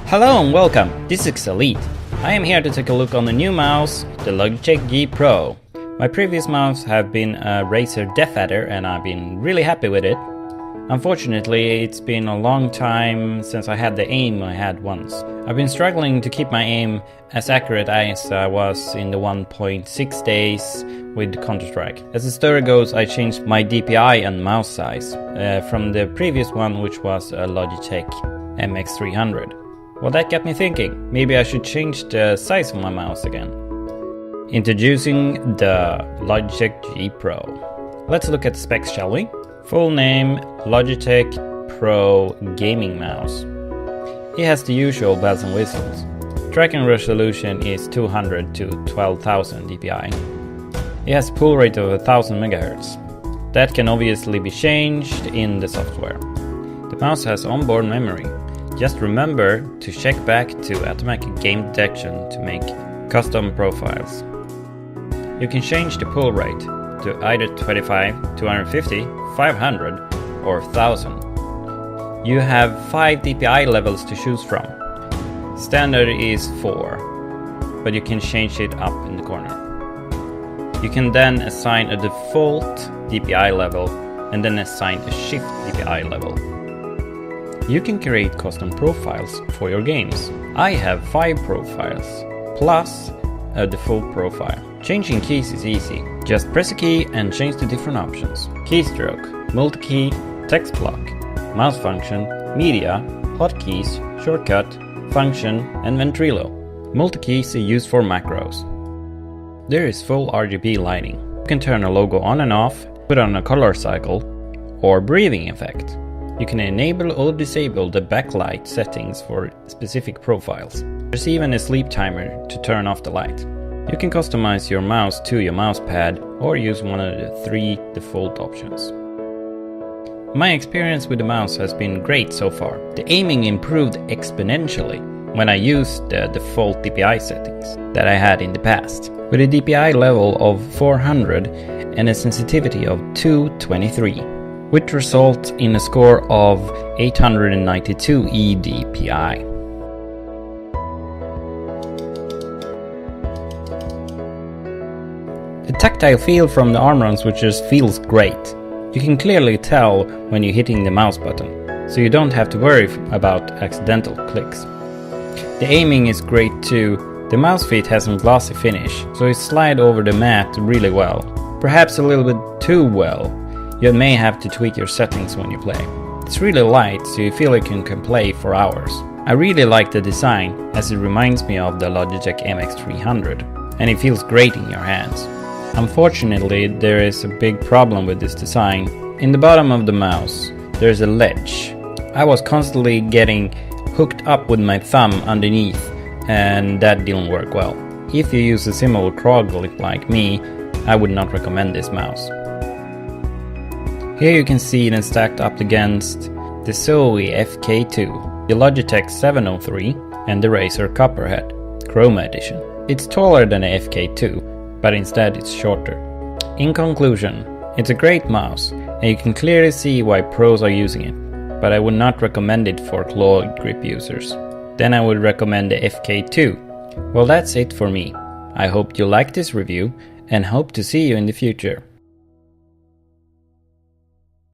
Hello and welcome, this is Elite. I am here to take a look on the new mouse, the Logitech GPro. My previous mouse have been a Razer DeathAdder and I've been really happy with it. Unfortunately, it's been a long time since I had the aim I had once. I've been struggling to keep my aim as accurate as I was in the 1.6 days with Counter-Strike. As the story goes, I changed my DPI and mouse size from the previous one, which was a Logitech MX300. Well, that got me thinking, maybe I should change the size of my mouse again. Introducing the Logitech GPro. Let's look at the specs, shall we? Full name, Logitech Pro Gaming Mouse. It has the usual bells and whistles. Tracking resolution is 200 to 12,000 dpi. It has a pull rate of 1000 MHz. That can obviously be changed in the software. The mouse has onboard memory. Just remember to check back to automatic game detection to make custom profiles. You can change the pull rate to either 25, 250, 500 or 1000. You have 5 DPI levels to choose from. Standard is 4, but you can change it up in the corner. You can then assign a default DPI level and then assign a shift DPI level. You can create custom profiles for your games. I have 5 profiles, plus a default profile. Changing keys is easy. Just press a key and change the different options. Keystroke, multi-key, text block, mouse function, media, hotkeys, shortcut, function, and ventrilo. Multi-keys are used for macros. There is full RGB lighting. You can turn a logo on and off, put on a color cycle, or breathing effect. You can enable or disable the backlight settings for specific profiles. There's even a sleep timer to turn off the light. You can customize your mouse to your mouse pad or use one of the 3 default options. My experience with the mouse has been great so far. The aiming improved exponentially when I used the default DPI settings that I had in the past, with a DPI level of 400 and a sensitivity of 223. Which results in a score of 892 eDPI. The tactile feel from the arm switches feels great. You can clearly tell when you're hitting the mouse button, so you don't have to worry about accidental clicks. The aiming is great too. The mouse feet has a glossy finish, so it slides over the mat really well. Perhaps a little bit too well. You may have to tweak your settings when you play. It's really light, so you feel like you can play for hours. I really like the design, as it reminds me of the Logitech MX300, and it feels great in your hands. Unfortunately, there is a big problem with this design. In the bottom of the mouse, there's a ledge. I was constantly getting hooked up with my thumb underneath, and that didn't work well. If you use a similar clog like me, I would not recommend this mouse. Here you can see it stacked up against the Zoe FK2, the Logitech 703 and the Razer Copperhead Chroma Edition. It's taller than the FK2, but instead it's shorter. In conclusion, it's a great mouse and you can clearly see why pros are using it, but I would not recommend it for claw grip users. Then I would recommend the FK2. Well, that's it for me. I hope you liked this review and hope to see you in the future.